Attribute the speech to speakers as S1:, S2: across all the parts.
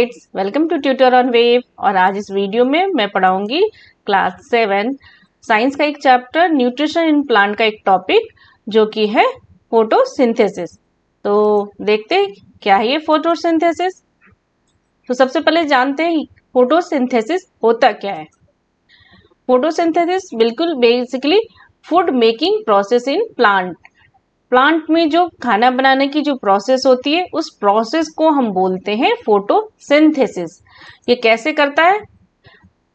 S1: Welcome to Tutor on Wave. और आज इस वीडियो में मैं पढ़ाऊंगी क्लास 7 साइंस का एक चैप्टर न्यूट्रिशन इन प्लांट का एक टॉपिक जो कि है फोटोसिंथेसिस। तो देखते हैं क्या है ये फोटोसिंथेसिस। तो सबसे पहले जानते हैं फोटोसिंथेसिस होता क्या है। फोटोसिंथेसिस बिल्कुल basically food making process in plant में जो खाना बनाने की जो प्रोसेस होती है उस प्रोसेस को हम बोलते हैं फोटोसिंथेसिस। ये कैसे करता है?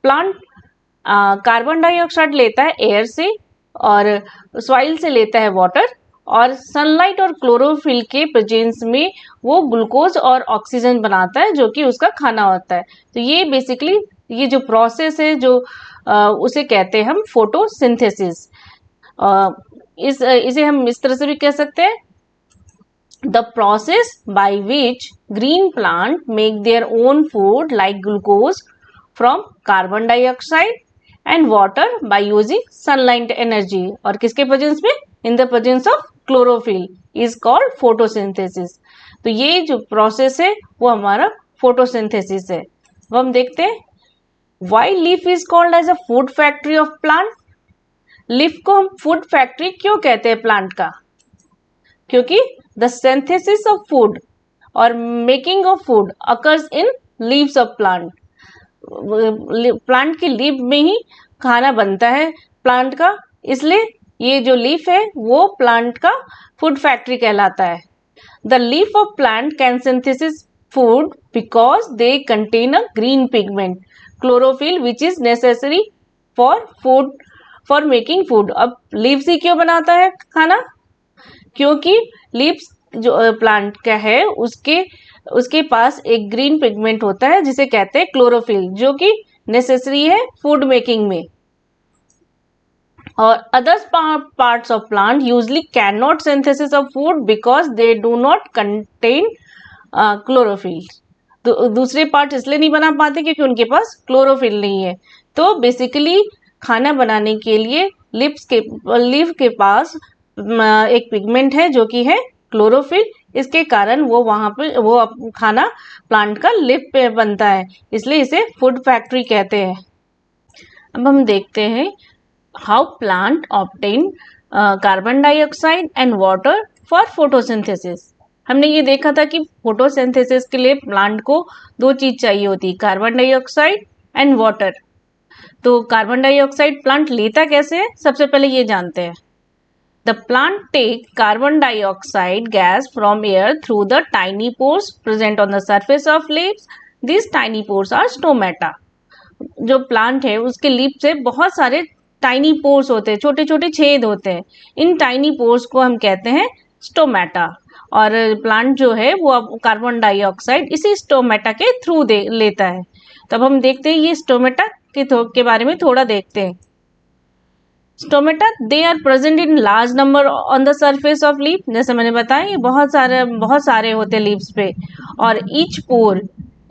S1: प्लांट कार्बन डाइऑक्साइड लेता है एयर से और सॉइल से लेता है वाटर, और सनलाइट और क्लोरोफिल के प्रेजेंस में वो ग्लूकोज और ऑक्सीजन बनाता है जो कि उसका खाना होता है। तो ये बेसिकली ये जो प्रोसेस है जो उसे कहते हैं हम फोटोसिंथेसिस। इसे हम इस तरह से भी कह सकते हैं, the process by which green plant make their own food like glucose from carbon dioxide and water by using sunlight energy, और किसके प्रेजेंस में? In the presence of chlorophyll is called photosynthesis. तो ये जो प्रोसेस है वो हमारा photosynthesis है। अब हम देखते हैं why leaf is called as a food factory of plant. Leaf को हम फूड फैक्ट्री क्यों कहते हैं प्लांट का? क्योंकि द सिंथेसिस ऑफ फूड और making of food occurs in leaves of plant. Plant की लीफ में ही खाना बनता है प्लांट का, इसलिए ये जो लीफ है वो प्लांट का फूड फैक्ट्री कहलाता है। The leaf of plant can synthesis food because they contain a green pigment chlorophyll which is necessary for food for making food. अब लीव्स ही क्यों बनाता है खाना? क्योंकि लीव्स जो प्लांट का है उसके पास एक ग्रीन पिगमेंट होता है जिसे कहते हैं क्लोरोफिल, जो कि नेसेसरी है फूड मेकिंग में। और others parts of plant usually can not synthesis of food because they do not contain chlorophyll. तो दूसरे पार्ट इसलिए नहीं बना पाते क्योंकि उनके पास क्लोरोफिल नहीं है। तो बेसिकली खाना बनाने के लिए लीफ के पास एक पिगमेंट है जो कि है क्लोरोफिल। इसके कारण वो वहां पे वो खाना प्लांट का लीफ पे बनता है, इसलिए इसे फूड फैक्ट्री कहते हैं। अब हम देखते हैं how plant obtain carbon dioxide and water for photosynthesis. हमने ये देखा था कि फोटोसिंथेसिस के लिए प्लांट को दो चीज चाहिए होती है, कार्बन डाइऑक्साइड एंड वाटर। तो कार्बन डाइऑक्साइड प्लांट लेता कैसे है, सबसे पहले ये जानते हैं। The plant take carbon dioxide gas from air through the tiny pores present on the surface of leaves. These tiny pores are stomata. जो प्लांट है उसके लीफ से बहुत सारे टाइनी पोर्स होते हैं, छोटे छोटे छेद होते हैं। इन टाइनी पोर्स को हम कहते हैं स्टोमेटा। और प्लांट जो है वो कार्बन डाइऑक्साइड इसी स्टोमेटा के थ्रू लेता है। तब हम देखते हैं ये स्टोमेटा के बारे में थोड़ा देखते हैं। Stomata they are present in large number on the surface of leaf. जैसे मैंने बताया ये बहुत सारे होते हैं लीव्स पे, और each pore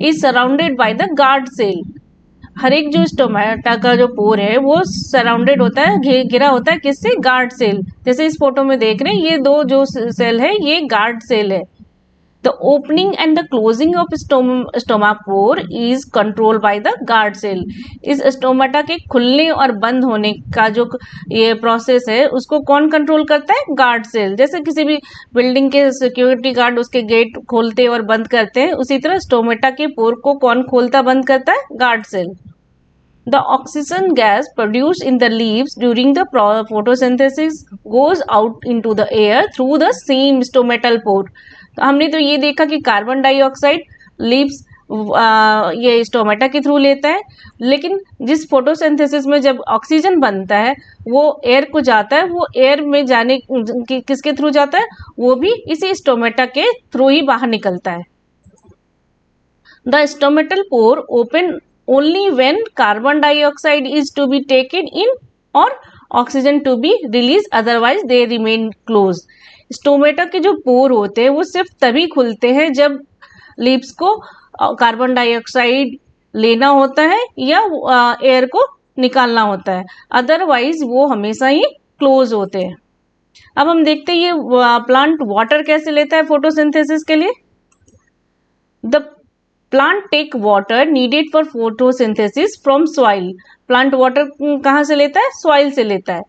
S1: is surrounded by the guard cell. हर एक जो स्टोमेटा का जो पोर है वो सराउंडेड होता है, घिरा होता है किससे? Guard cell. जैसे इस फोटो में देख रहे हैं ये दो जो सेल है ये गार्ड सेल है। The opening and the closing of stoma pore is controlled by the guard cell. इस स्टोमेटा के खुलने और बंद होने का जो ये प्रोसेस है उसको कौन कंट्रोल करता है? Guard cell. जैसे किसी भी बिल्डिंग के सिक्योरिटी गार्ड उसके गेट खोलते और बंद करते हैं, उसी तरह स्टोमेटा के पोर को कौन खोलता बंद करता है? Guard cell. The oxygen gas produced in the leaves during the photosynthesis goes out into the air through the same stomatal pore. तो हमने तो ये देखा कि कार्बन डाइऑक्साइड लीव्स ये स्टोमेटा के थ्रू लेता है, लेकिन जिस फोटोसिंथेसिस में जब ऑक्सीजन बनता है वो एयर को जाता है, वो एयर में जाने किसके थ्रू जाता है? वो भी इसी स्टोमेटा के थ्रू ही बाहर निकलता है। The stomatal pore open only when carbon dioxide is to be taken in or oxygen to be released, otherwise they remain closed. Stomata के जो पोर होते हैं वो सिर्फ तभी खुलते हैं जब लीव्स को कार्बन डाइऑक्साइड लेना होता है या एयर को निकालना होता है, अदरवाइज वो हमेशा ही क्लोज होते हैं। अब हम देखते हैं ये प्लांट वाटर कैसे लेता है फोटोसिंथेसिस के लिए। The plant take water needed for photosynthesis from soil. Plant water कहाँ से लेता है? सॉइल से लेता है।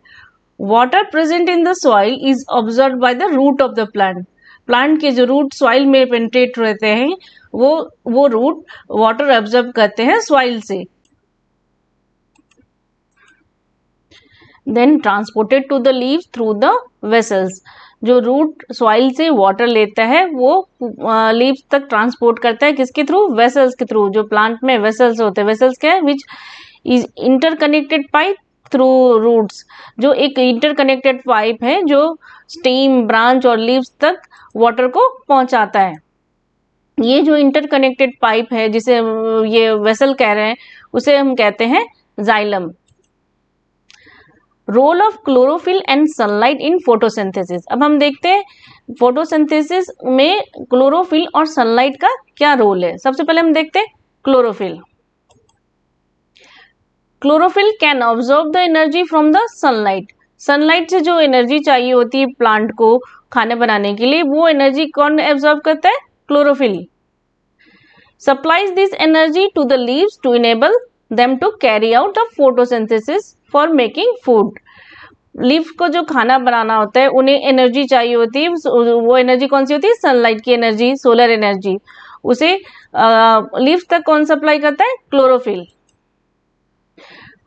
S1: Water present in the soil is observe by the root of the plant. Plant के जो रूट सॉइल में पेनिट्रेट रहते हैं वो रूट वाटर ऑब्जर्व करते हैं सॉइल से। Then transported to the leaves through the vessels. जो रूट सॉइल से वाटर लेता है वो लीव्स तक ट्रांसपोर्ट करता है, किसके थ्रू? वेसल्स के थ्रू। जो प्लांट में वेसल्स होते हैं, वेसल्स क्या है? Which is interconnected pipe through roots. जो एक इंटरकनेक्टेड पाइप है जो स्टेम, ब्रांच और लीव्स तक वाटर को पहुंचाता है। ये जो इंटरकनेक्टेड पाइप है जिसे ये वेसल कह रहे हैं, उसे हम कहते हैं xylem. Role of chlorophyll and sunlight in photosynthesis. अब हम देखते हैं फोटोसिंथेसिस में क्लोरोफिल और सनलाइट का क्या रोल है। सबसे पहले हम देखते हैं chlorophyll. Chlorophyll can absorb the energy from the sunlight. Sunlight से जो एनर्जी चाहिए होती है प्लांट को खाने बनाने के लिए, वो एनर्जी कौन एब्जॉर्ब करता है? Chlorophyll. Supplies this energy to the leaves to enable them to carry out the photosynthesis for making food. Leaf को जो खाना बनाना होता है उन्हें एनर्जी चाहिए होती है। वो एनर्जी कौन सी होती है? सनलाइट की एनर्जी, सोलर एनर्जी। उसे लीफ तक कौन सप्लाई करता है? Chlorophyll.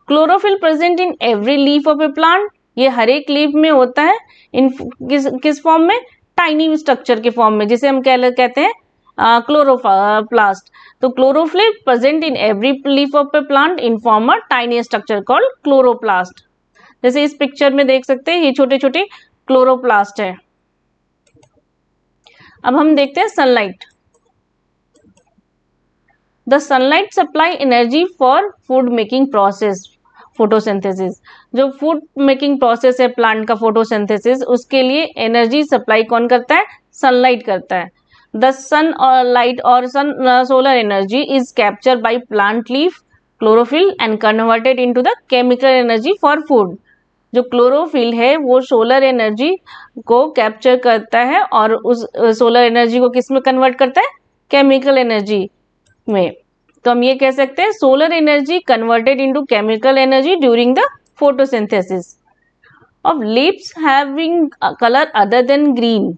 S1: Chlorophyll present in every leaf of A plant. ये हर एक लीफ में होता है। इन किस फॉर्म में? टाइनी स्ट्रक्चर के फॉर्म में, जिसे हम कहते हैं क्लोरोप्लास्ट। तो chlorophyll present in every leaf of A plant in form a tiny structure called chloroplast. जैसे इस पिक्चर में देख सकते हैं, ये छोटे छोटे क्लोरोप्लास्ट है। अब हम देखते हैं sunlight. The sunlight supply energy for food making process, photosynthesis. जो फूड मेकिंग प्रोसेस है प्लांट का, फोटोसिंथेसिस, उसके लिए एनर्जी सप्लाई कौन करता है? सनलाइट करता है। द सन और लाइट और sun solar energy is captured by plant leaf chlorophyll and converted into the chemical energy for food. जो क्लोरोफिल है वो सोलर एनर्जी को कैप्चर करता है और उस सोलर एनर्जी को किस में कन्वर्ट करता है? केमिकल एनर्जी में। तो हम ये कह सकते हैं solar energy converted into chemical energy during the photosynthesis of leaves having colour other than green.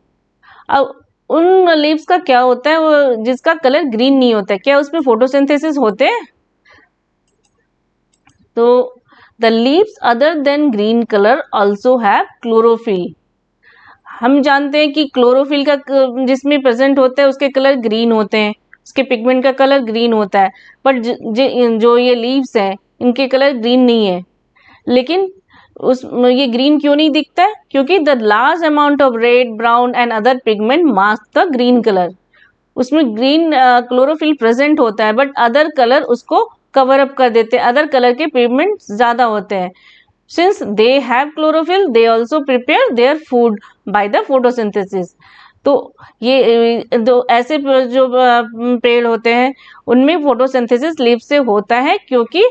S1: अब उन लीव्स का क्या होता है वो जिसका कलर ग्रीन नहीं होता है, क्या उसमें फोटोसिंथेसिस होते हैं? तो the leaves other than green colour also have chlorophyll. हम जानते हैं कि क्लोरोफिल का जिसमें प्रेजेंट होता है उसके कलर ग्रीन होते हैं, उसके पिगमेंट का कलर ग्रीन होता है। बट जो ये लीव्स हैं इनके कलर ग्रीन नहीं है। लेकिन ये ग्रीन क्यों नहीं दिखता है? क्योंकि the large amount of red, brown and other pigment mask the green colour. उसमें ग्रीन क्लोरोफिल प्रेजेंट होता है बट अदर कलर उसको कवर अप कर देते हैं, अदर कलर के पिगमेंट ज्यादा होते हैं। Since they have chlorophyll they also prepare their food by the photosynthesis. तो ये जो ऐसे जो पेड़ होते हैं उनमें फोटोसिंथेसिस लीफ से होता है, क्योंकि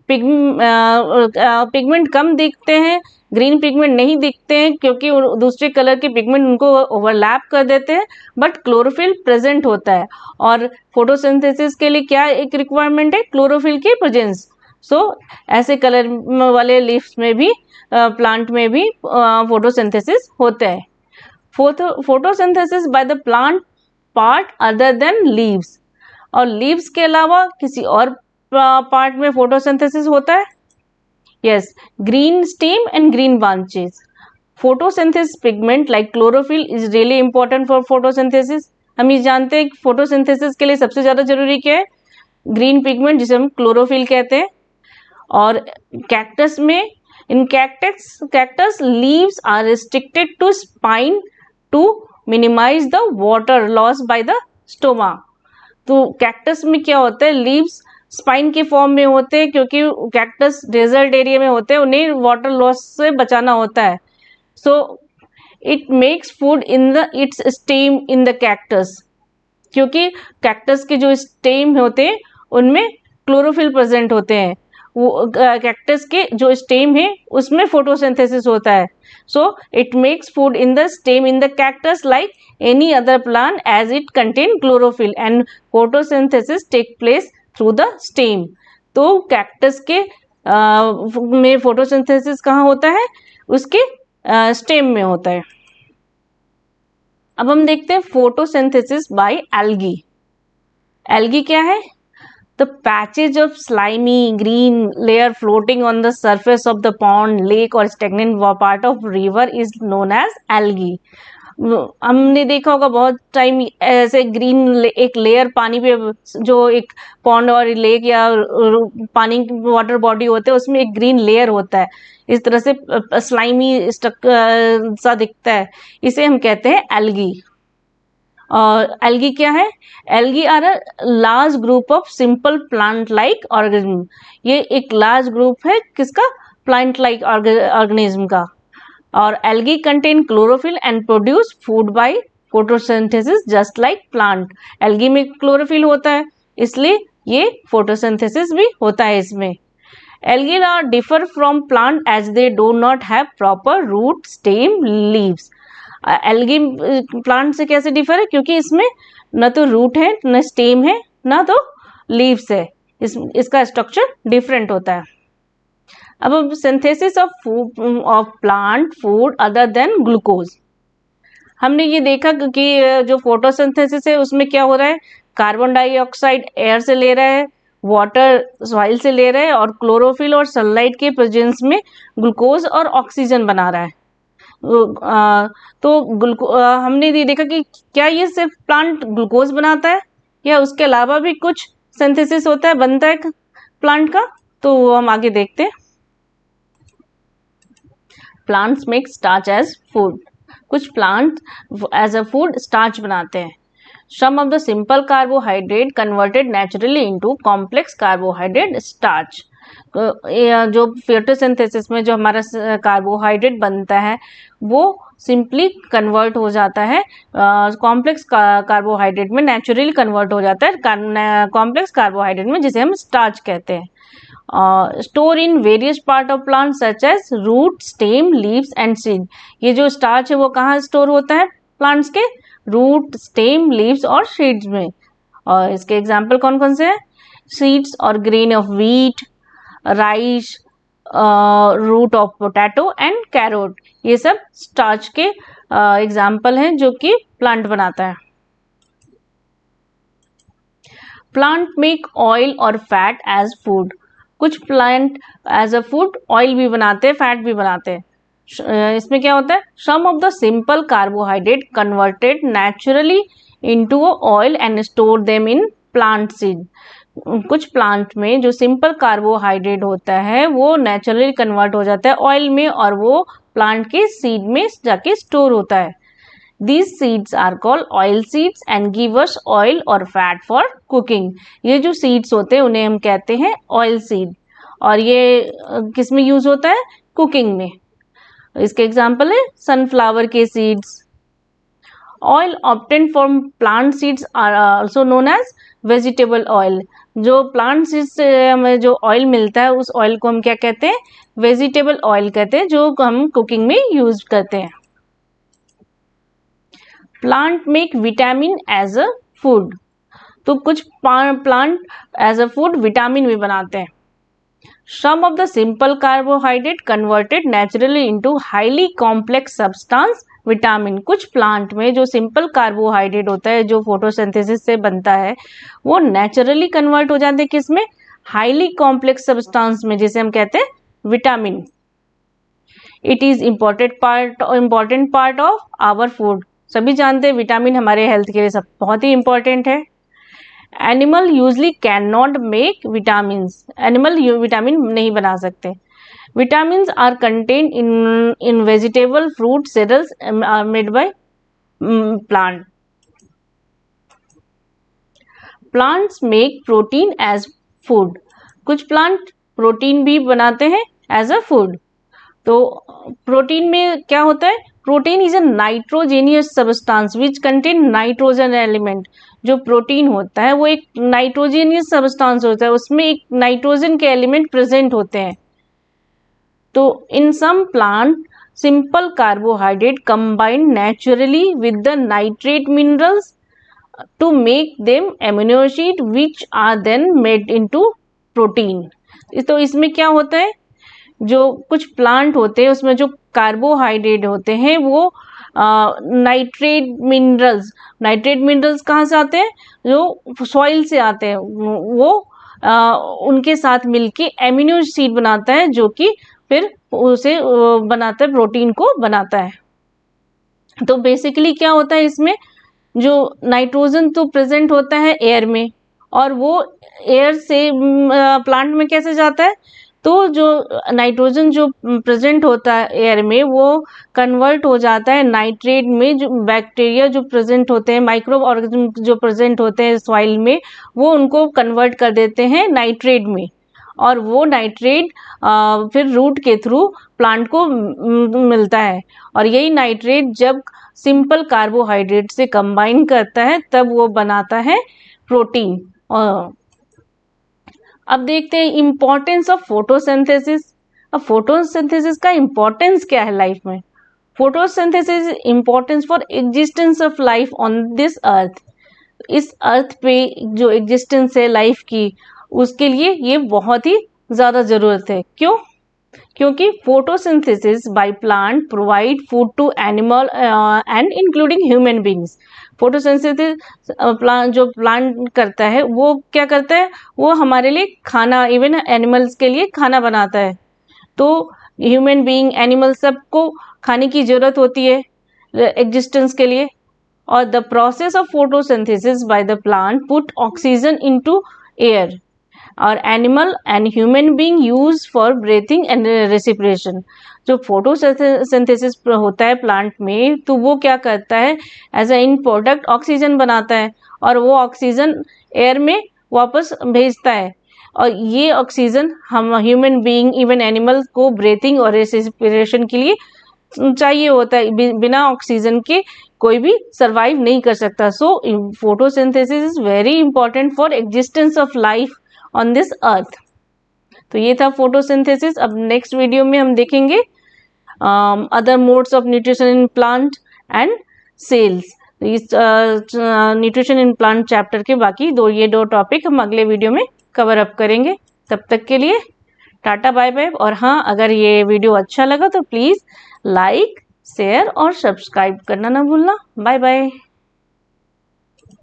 S1: पिगमेंट कम दिखते हैं, ग्रीन पिगमेंट नहीं दिखते हैं क्योंकि दूसरे कलर के पिगमेंट उनको ओवरलैप कर देते हैं, बट क्लोरोफिल प्रेजेंट होता है। और फोटोसिंथेसिस के लिए क्या एक रिक्वायरमेंट है? क्लोरोफिल की प्रेजेंस। सो ऐसे कलर वाले लीव्स में भी, प्लांट में भी फोटोसिंथेसिस होता है। Photosynthesis by the plant part other than leaves. और लीव्स के अलावा किसी और पार्ट में फोटोसिंथेसिस होता है। Yes, green stem and green branches. Photosynthesis pigment like chlorophyll is really important for photosynthesis. हम ये जानते हैं कि फोटोसिंथेसिस के लिए सबसे ज्यादा जरूरी क्या है? ग्रीन पिगमेंट, जिसे हम क्लोरोफिल कहते हैं। और कैक्टस में, in cactus leaves are restricted to spine to minimize the water loss by the stoma. तो कैक्टस में क्या होता है? लीव्स स्पाइन के फॉर्म में होते हैं क्योंकि कैक्टस डेजर्ट एरिया में होते हैं, उन्हें वाटर लॉस से बचाना होता है। So it makes food in the it's stem in the cactus, क्योंकि कैक्टस के जो स्टेम होते हैं उनमें क्लोरोफिल प्रेजेंट होते हैं। वो कैक्टस के जो स्टेम है उसमें फोटोसिंथेसिस होता है. So it makes food in the stem in the cactus like any other plant as it contain chlorophyll and photosynthesis take place through the stem. तो कैक्टस के में फोटोसिंथेसिस कहाँ होता है? उसके स्टेम में होता है. अब हम देखते हैं फोटोसिंथेसिस बाय एल्गी. एल्गी क्या है? The patches of slimy green layer floating on the surface of the pond, lake or stagnant part of river is known as algae. हमने देखा होगा बहुत टाइम ऐसे ग्रीन एक लेयर पानी पे, जो एक पॉन्ड और लेक या पानी वाटर बॉडी होते हैं उसमें एक ग्रीन लेयर होता है, इस तरह से स्लाइमी सा दिखता है, इसे हम कहते हैं एल्गी. और एल्गी क्या है? Algae are a large group of simple plant like organism. ये एक लार्ज ग्रुप है किसका? प्लांट लाइक ऑर्गेनिज्म का. और algae contain chlorophyll and produce food by photosynthesis just like plant. Algae में क्लोरोफिल होता है इसलिए ये फोटोसिंथेसिस भी होता है इसमें. Algae are differ from plant as they do not have proper root, stem, leaves. Algae plant से कैसे डिफर है? क्योंकि इसमें न तो रूट है, न स्टेम है, न तो लीव्स है. इसका स्ट्रक्चर डिफरेंट होता है. अब synthesis of plant food other than glucose. हमने ये देखा कि जो फोटोसिंथेसिस है उसमें क्या हो रहा है? कार्बन डाइऑक्साइड एयर से ले रहा है, वाटर सॉइल से ले रहा है, और क्लोरोफिल और सनलाइट के प्रेजेंस में ग्लूकोज और ऑक्सीजन बना रहा है. तो हमने ये देखा कि क्या ये सिर्फ प्लांट ग्लूकोज बनाता है या उसके अलावा भी कुछ सिंथेसिस होता है, बनता है प्लांट का? तो वो हम आगे देखते हैं. Plants make starch as food. कुछ plant as a food starch बनाते हैं. Some of the simple carbohydrate converted naturally into complex carbohydrate starch. जो फोटोसिंथेसिस में जो हमारा कार्बोहाइड्रेट बनता है वो सिंपली कन्वर्ट हो जाता है कॉम्प्लेक्स कार्बोहाइड्रेट में, नेचुरली कन्वर्ट हो जाता है कॉम्प्लेक्स कार्बोहाइड्रेट में, जिसे हम स्टार्च कहते हैं. Store in various part of plant such as root, stem, leaves and seed. ये जो स्टार्च है वो कहाँ स्टोर होता है? प्लांट्स के रूट, स्टेम, लीव्स और सीड्स में. और इसके एग्जाम्पल कौन कौन से हैं? सीड्स और grain of wheat, rice, root of potato and carrot. ये सब स्टार्च के एग्जाम्पल हैं जो कि प्लांट बनाता है. प्लांट मेक ऑयल और फैट एज फूड. कुछ plant as a food oil भी बनाते हैं, फैट भी बनाते हैं. इसमें क्या होता है? Some of the simple carbohydrate converted naturally into oil and store them in plant seed. कुछ प्लांट में जो सिंपल कार्बोहाइड्रेट होता है वो नेचुरली कन्वर्ट हो जाता है ऑयल में और वो प्लांट के सीड में जाके स्टोर होता है. These seeds are called oil seeds and give us oil और fat for cooking. ये जो seeds होते हैं उन्हें हम कहते हैं oil seed और ये किस में यूज होता है? कुकिंग में. इसके एग्जाम्पल है सनफ्लावर के seeds. Oil obtained from plant seeds are also known as vegetable oil. जो प्लांट सीड्स से हमें जो ऑयल मिलता है उस ऑयल को हम क्या कहते हैं? वेजिटेबल ऑयल कहते हैं, जो हम कुकिंग में यूज करते हैं. Plant make vitamin as a food. तो कुछ plant as a food vitamin भी बनाते हैं. Some of the simple carbohydrate converted naturally into highly complex substance vitamin. कुछ प्लांट में जो सिंपल कार्बोहाइड्रेट होता है जो फोटोसिंथेसिस से बनता है वो नेचुरली कन्वर्ट हो जाते हैं किसमें? हाईली कॉम्प्लेक्स सब्सटेंस में, जिसे हम कहते हैं vitamin. It is important part of our food. सभी जानते हैं विटामिन हमारे हेल्थ के लिए सब बहुत ही इंपॉर्टेंट है. Animal usually can not make vitamin. Animal vitamin नहीं बना सकते. Vitamin are contain in vegetable, fruit, cereals are made by plant. Plants make protein as food. कुछ प्लांट प्रोटीन भी बनाते हैं एज अ फूड. तो प्रोटीन में क्या होता है? Protein is a nitrogenous substance which contain nitrogen element. जो प्रोटीन होता है वो एक नाइट्रोजनियस सब्सटेंस होता है, उसमें एक नाइट्रोजन के एलिमेंट प्रेजेंट होते हैं। तो in some plant simple carbohydrate combined naturally with the nitrate minerals to make them amino acid which are then made into protein. तो इसमें क्या होता है, जो कुछ प्लांट होते हैं उसमें जो कार्बोहाइड्रेट होते हैं वो नाइट्रेट मिनरल्स कहाँ से आते हैं, जो सॉइल से आते हैं, वो उनके साथ मिलके एमिनो एसिड बनाता है, जो कि फिर उसे बनाता है, प्रोटीन को बनाता है। तो बेसिकली क्या होता है इसमें, जो नाइट्रोजन तो प्रेजेंट होता है एयर में, और वो एयर से प्लांट में कैसे जाता है, तो जो नाइट्रोजन जो प्रेजेंट होता है एयर में वो कन्वर्ट हो जाता है नाइट्रेट में। जो बैक्टीरिया जो प्रेजेंट होते हैं, माइक्रो ऑर्गेनिज्म जो प्रेजेंट होते हैं सॉइल में, वो उनको कन्वर्ट कर देते हैं नाइट्रेट में, और वो नाइट्रेट फिर रूट के थ्रू प्लांट को मिलता है। और यही नाइट्रेट जब सिंपल कार्बोहाइड्रेट से कंबाइन करता है तब वो बनाता है प्रोटीन। अब देखते हैं इम्पोर्टेंस ऑफ फोटोसिंथेसिस। अब फोटोसिंथेसिस का इम्पोर्टेंस क्या है लाइफ में। Photosynthesis importance for existence of life on this earth. इस अर्थ पे जो एग्जिस्टेंस है लाइफ की, उसके लिए ये बहुत ही ज़्यादा ज़रूरत है। क्यों? क्योंकि photosynthesis by plant provide food to animal and including human beings. Photosynthesis जो प्लांट करता है वो क्या करता है, वो हमारे लिए खाना, इवन एनिमल्स के लिए खाना बनाता है। तो ह्यूमन बीइंग, एनिमल, सबको खाने की ज़रूरत होती है एग्जिस्टेंस के लिए। और the process of photosynthesis by the plant put oxygen into air और animal and human being use for breathing and respiration. जो फोटोसिंथेसिस होता है प्लांट में, तो वो क्या करता है, as a in product oxygen बनाता है, और वो ऑक्सीजन एयर में वापस भेजता है। और ये ऑक्सीजन हम ह्यूमन बीइंग, इवन एनिमल को ब्रीथिंग और रेस्पिरेशन के लिए चाहिए होता है। बिना ऑक्सीजन के कोई भी सरवाइव नहीं कर सकता। सो photosynthesis is very important for existence of life on this earth. तो ये था फोटोसिंथेसिस। अब नेक्स्ट वीडियो में हम देखेंगे other modes of nutrition in plant and cells. इस न्यूट्रिशन इन प्लांट चैप्टर के बाकी ये दो टॉपिक हम अगले वीडियो में कवर अप करेंगे। तब तक के लिए टाटा, बाय बाय। और हाँ, अगर ये वीडियो अच्छा लगा तो प्लीज़ लाइक, शेयर और सब्सक्राइब करना ना भूलना। Bye bye.